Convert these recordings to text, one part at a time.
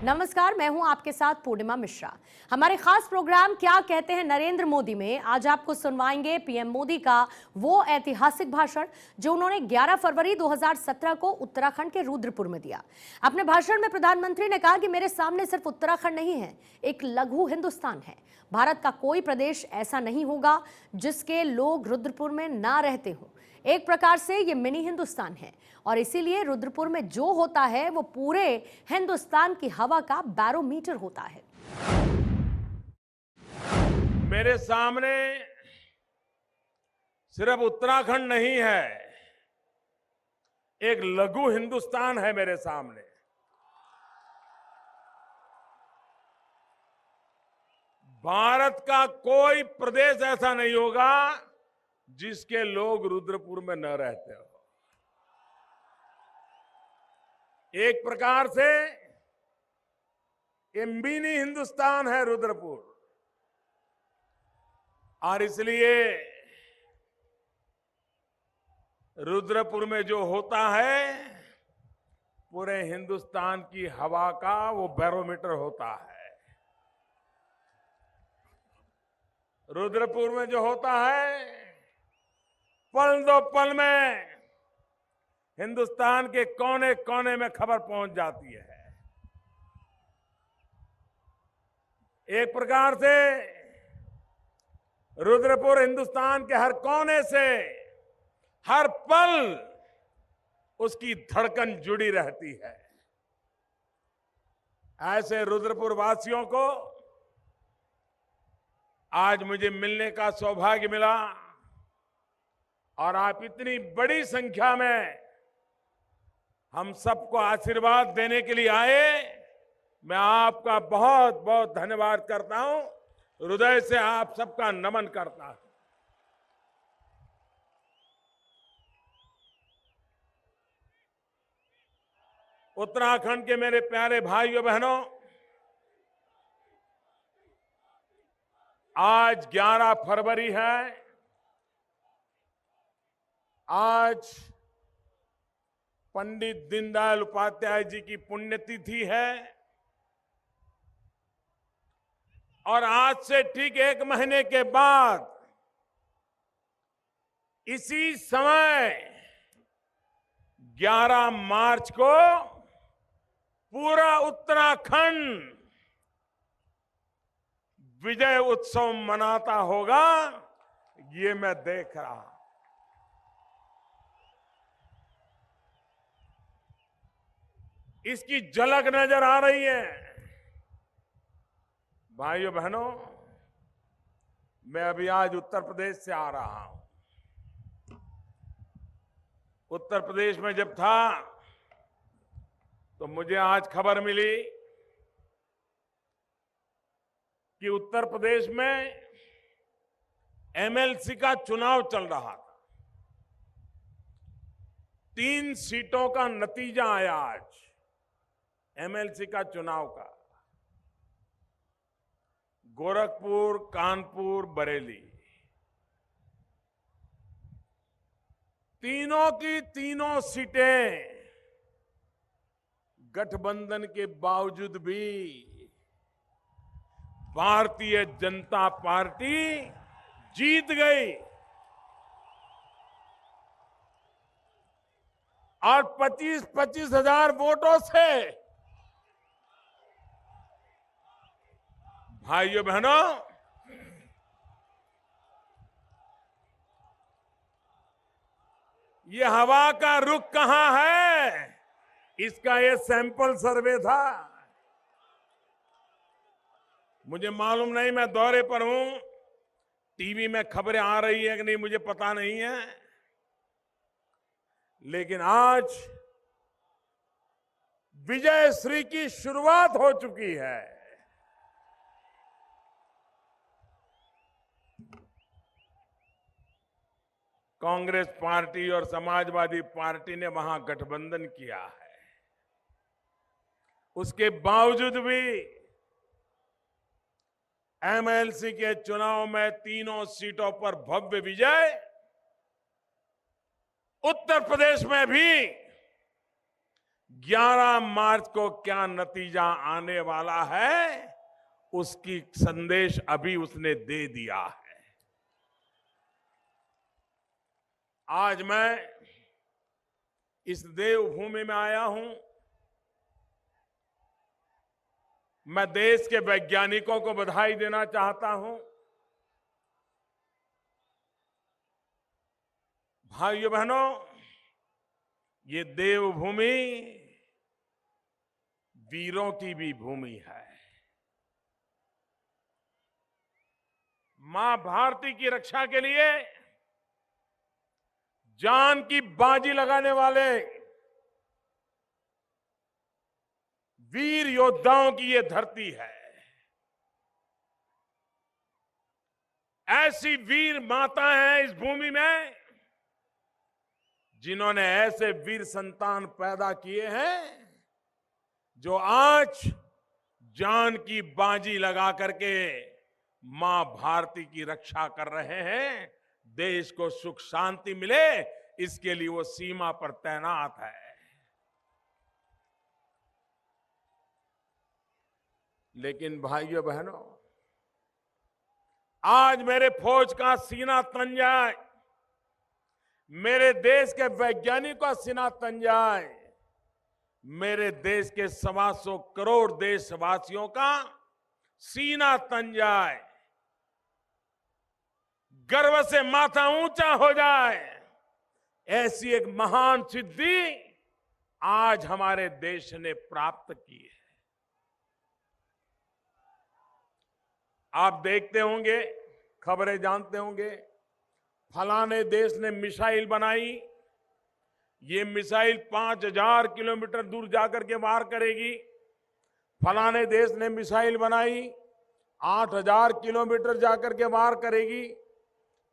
नमस्कार, मैं हूं आपके साथ पूर्णिमा मिश्रा। हमारे खास प्रोग्राम क्या कहते हैं नरेंद्र मोदी में आज आपको सुनवाएंगे पीएम मोदी का वो ऐतिहासिक भाषण जो उन्होंने 11 फरवरी 2017 को उत्तराखंड के रुद्रपुर में दिया। अपने भाषण में प्रधानमंत्री ने कहा कि मेरे सामने सिर्फ उत्तराखंड नहीं है, एक लघु हिंदुस्तान है। भारत का कोई प्रदेश ऐसा नहीं होगा जिसके लोग रुद्रपुर में ना रहते हों। एक प्रकार से ये मिनी हिंदुस्तान है और इसीलिए रुद्रपुर में जो होता है वो पूरे हिंदुस्तान की हवा का बैरोमीटर होता है। मेरे सामने सिर्फ उत्तराखंड नहीं है, एक लघु हिंदुस्तान है मेरे सामने। भारत का कोई प्रदेश ऐसा नहीं होगा जिसके लोग रुद्रपुर में न रहते हो। एक प्रकार से ये मिनी हिंदुस्तान है रुद्रपुर, और इसलिए रुद्रपुर में जो होता है पूरे हिंदुस्तान की हवा का वो बैरोमीटर होता है। रुद्रपुर में जो होता है पल दो पल में हिंदुस्तान के कोने कोने में खबर पहुंच जाती है। एक प्रकार से रुद्रपुर हिंदुस्तान के हर कोने से हर पल उसकी धड़कन जुड़ी रहती है। ऐसे रुद्रपुर वासियों को आज मुझे मिलने का सौभाग्य मिला और आप इतनी बड़ी संख्या में हम सबको आशीर्वाद देने के लिए आए। मैं आपका बहुत बहुत धन्यवाद करता हूं, हृदय से आप सबका नमन करता हूं। उत्तराखंड के मेरे प्यारे भाइयों बहनों, आज 11 फरवरी है। आज पंडित दीनदयाल उपाध्याय जी की पुण्यतिथि है और आज से ठीक 1 महीने के बाद इसी समय 11 मार्च को पूरा उत्तराखंड विजय उत्सव मनाता होगा, ये मैं देख रहा हूं। इसकी झलक नजर आ रही है। भाइयों बहनों, मैं अभी आज उत्तर प्रदेश से आ रहा हूं। उत्तर प्रदेश में जब था तो मुझे आज खबर मिली कि उत्तर प्रदेश में एमएलसी का चुनाव चल रहा था। 3 सीटों का नतीजा आया आज एमएलसी का चुनाव का। गोरखपुर, कानपुर, बरेली, तीनों की तीनों सीटें गठबंधन के बावजूद भी भारतीय जनता पार्टी जीत गई और 25-25 हजार वोटों से। भाइयों बहनों, ये हवा का रुख कहां है, इसका ये सैंपल सर्वे था। मुझे मालूम नहीं, मैं दौरे पर हूं, टीवी में खबरें आ रही है कि नहीं मुझे पता नहीं है, लेकिन आज विजय श्री की शुरुआत हो चुकी है। कांग्रेस पार्टी और समाजवादी पार्टी ने वहां गठबंधन किया है, उसके बावजूद भी एमएलसी के चुनाव में तीनों सीटों पर भव्य विजय। उत्तर प्रदेश में भी 11 मार्च को क्या नतीजा आने वाला है, उसकी संदेश अभी उसने दे दिया है। आज मैं इस देवभूमि में आया हूं। मैं देश के वैज्ञानिकों को बधाई देना चाहता हूं। भाइयों बहनों, ये देवभूमि वीरों की भी भूमि है। मां भारती की रक्षा के लिए जान की बाजी लगाने वाले वीर योद्धाओं की ये धरती है। ऐसी वीर माता हैं इस भूमि में जिन्होंने ऐसे वीर संतान पैदा किए हैं जो आज जान की बाजी लगा करके मां भारती की रक्षा कर रहे हैं। देश को सुख शांति मिले, इसके लिए वो सीमा पर तैनात है। लेकिन भाइयों बहनों, आज मेरे फौज का सीना तन जाए, मेरे देश के वैज्ञानिकों का सीना तन जाए, मेरे देश के 125 करोड़ देशवासियों का सीना तन जाए, गर्व से माथा ऊंचा हो जाए, ऐसी एक महान सिद्धि आज हमारे देश ने प्राप्त की है। आप देखते होंगे, खबरें जानते होंगे, फलाने देश ने मिसाइल बनाई, ये मिसाइल 5000 किलोमीटर दूर जाकर के वार करेगी। फलाने देश ने मिसाइल बनाई 8000 किलोमीटर जाकर के वार करेगी।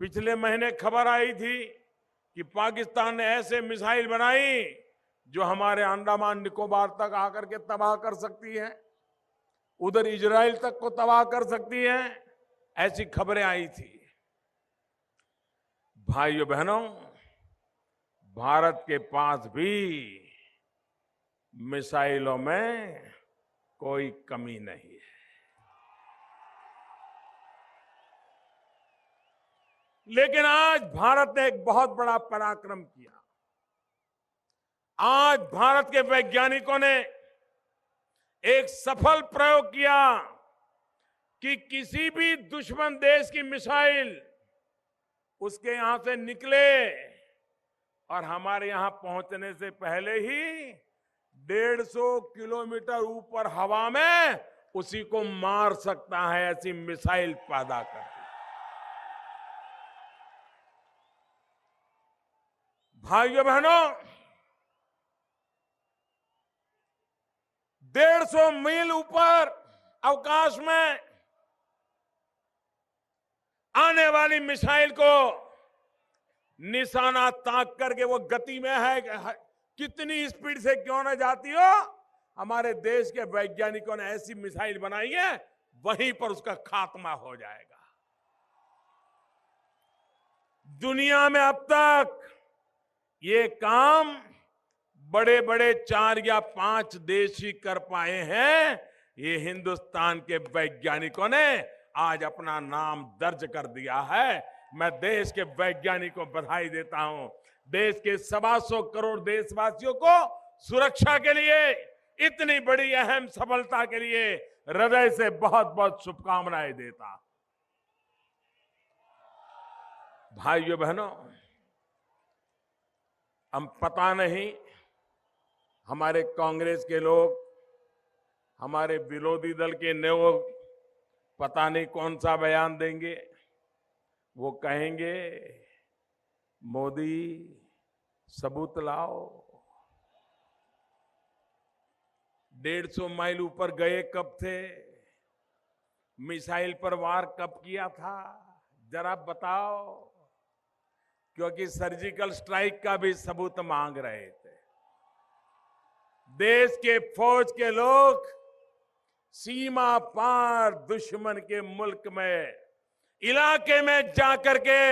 पिछले महीने खबर आई थी कि पाकिस्तान ने ऐसे मिसाइल बनाई जो हमारे अंडमान निकोबार तक आकर के तबाह कर सकती है, उधर इजराइल तक को तबाह कर सकती है। ऐसी खबरें आई थी। भाइयों बहनों, भारत के पास भी मिसाइलों में कोई कमी नहीं है। लेकिन आज भारत ने एक बहुत बड़ा पराक्रम किया। आज भारत के वैज्ञानिकों ने एक सफल प्रयोग किया कि किसी भी दुश्मन देश की मिसाइल उसके यहां से निकले और हमारे यहां पहुंचने से पहले ही 150 किलोमीटर ऊपर हवा में उसी को मार सकता है, ऐसी मिसाइल पैदा करती। भाइयों बहनों, 150 मील ऊपर अवकाश में आने वाली मिसाइल को निशाना ताक करके वो गति में है, कितनी स्पीड से क्यों न जाती हो, हमारे देश के वैज्ञानिकों ने ऐसी मिसाइल बनाई है, वहीं पर उसका खात्मा हो जाएगा। दुनिया में अब तक ये काम बड़े बड़े 4 या 5 देश ही कर पाए हैं। ये हिंदुस्तान के वैज्ञानिकों ने आज अपना नाम दर्ज कर दिया है। मैं देश के वैज्ञानिकों को बधाई देता हूं। देश के 125 करोड़ देशवासियों को सुरक्षा के लिए, इतनी बड़ी अहम सफलता के लिए हृदय से बहुत बहुत शुभकामनाएं देता। भाइयों बहनों, हम पता नहीं हमारे कांग्रेस के लोग, हमारे विरोधी दल के लोग पता नहीं कौन सा बयान देंगे। वो कहेंगे मोदी सबूत लाओ, 150 माइल ऊपर गए कब थे, मिसाइल पर वार कब किया था, जरा बताओ। क्योंकि सर्जिकल स्ट्राइक का भी सबूत मांग रहे थे। देश के फौज के लोग सीमा पार दुश्मन के मुल्क में, इलाके में जाकर के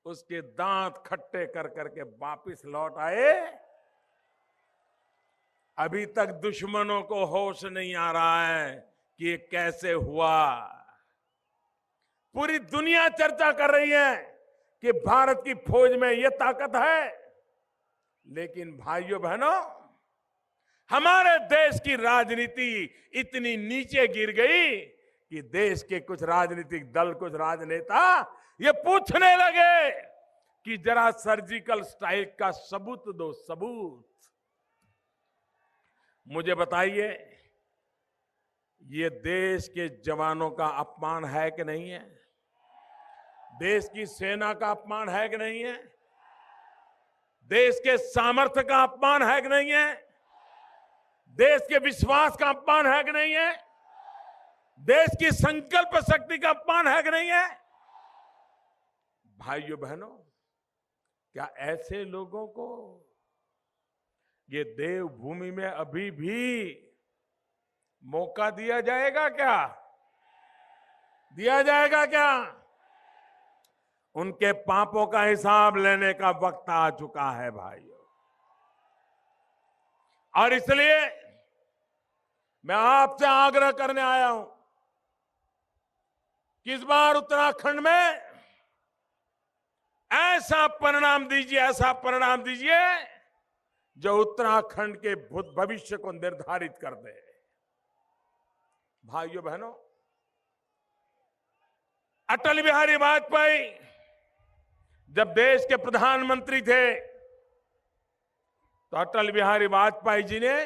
उसके दांत खट्टे कर करके वापिस लौट आए। अभी तक दुश्मनों को होश नहीं आ रहा है कि ये कैसे हुआ। पूरी दुनिया चर्चा कर रही है कि भारत की फौज में ये ताकत है, लेकिन भाइयों बहनों, हमारे देश की राजनीति इतनी नीचे गिर गई कि देश के कुछ राजनीतिक दल, कुछ राजनेता ये पूछने लगे कि जरा सर्जिकल स्ट्राइक का सबूत दो, सबूत। मुझे बताइए, ये देश के जवानों का अपमान है कि नहीं है? देश की सेना का अपमान है कि नहीं है? देश के सामर्थ्य का अपमान है कि नहीं है? देश के विश्वास का अपमान है कि नहीं है? देश की संकल्प शक्ति का अपमान है कि नहीं है? भाइयों बहनों, क्या ऐसे लोगों को ये देवभूमि में अभी भी मौका दिया जाएगा क्या? दिया जाएगा क्या? उनके पापों का हिसाब लेने का वक्त आ चुका है भाइयों। और इसलिए मैं आपसे आग्रह करने आया हूं कि इस बार उत्तराखंड में ऐसा परिणाम दीजिए जो उत्तराखंड के भविष्य को निर्धारित कर दे। भाइयों बहनों, अटल बिहारी वाजपेयी जब देश के प्रधानमंत्री थे तो अटल बिहारी वाजपेयी जी ने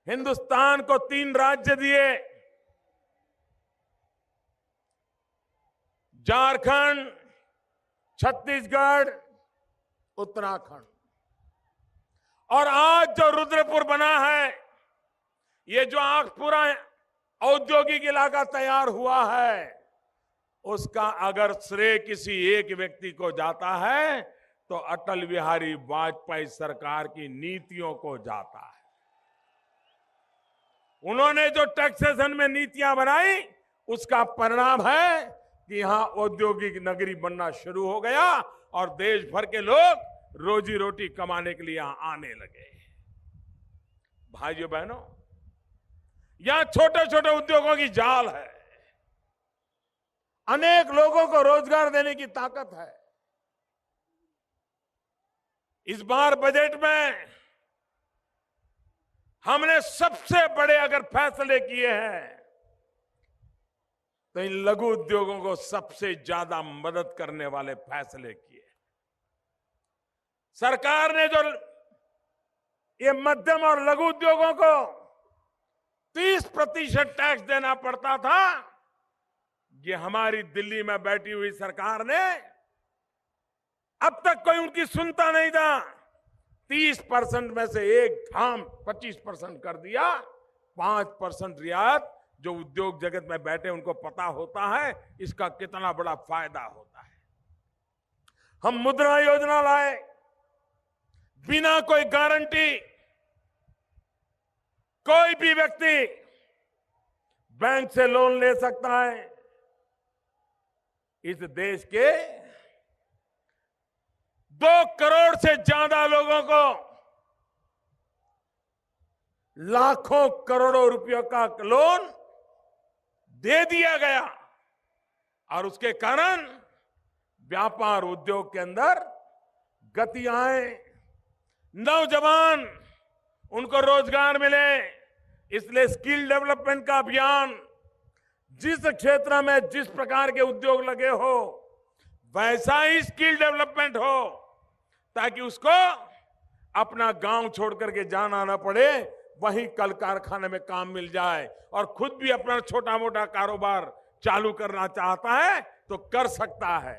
हिंदुस्तान को 3 राज्य दिए, झारखंड, छत्तीसगढ़, उत्तराखंड। और आज जो रुद्रपुर बना है, ये जो आज पूरा औद्योगिक इलाका तैयार हुआ है, उसका अगर श्रेय किसी एक व्यक्ति को जाता है तो अटल बिहारी वाजपेयी सरकार की नीतियों को जाता है। उन्होंने जो टैक्सेशन में नीतियां बनाई, उसका परिणाम है कि यहां औद्योगिक नगरी बनना शुरू हो गया और देश भर के लोग रोजी रोटी कमाने के लिए यहां आने लगे। भाइयों बहनों, यहां छोटे छोटे उद्योगों की जाल है, अनेक लोगों को रोजगार देने की ताकत है। इस बार बजट में हमने सबसे बड़े अगर फैसले किए हैं तो इन लघु उद्योगों को सबसे ज्यादा मदद करने वाले फैसले किए। सरकार ने जो ये मध्यम और लघु उद्योगों को 30% टैक्स देना पड़ता था, ये हमारी दिल्ली में बैठी हुई सरकार ने अब तक कोई उनकी सुनता नहीं था। 30% में से एक ठाम 25% कर दिया। 5% रियायत जो उद्योग जगत में बैठे उनको पता होता है इसका कितना बड़ा फायदा होता है। हम मुद्रा योजना लाए, बिना कोई गारंटी कोई भी व्यक्ति बैंक से लोन ले सकता है। इस देश के 2 करोड़ से ज्यादा लोगों को लाखों करोड़ों रुपयों का लोन दे दिया गया और उसके कारण व्यापार उद्योग के अंदर गति आए, नौजवान उनको रोजगार मिले। इसलिए स्किल डेवलपमेंट का अभियान, जिस क्षेत्र में जिस प्रकार के उद्योग लगे हो वैसा ही स्किल डेवलपमेंट हो, ताकि उसको अपना गांव छोड़ करके जाना ना पड़े, वहीं कल कारखाने में काम मिल जाए और खुद भी अपना छोटा मोटा कारोबार चालू करना चाहता है तो कर सकता है।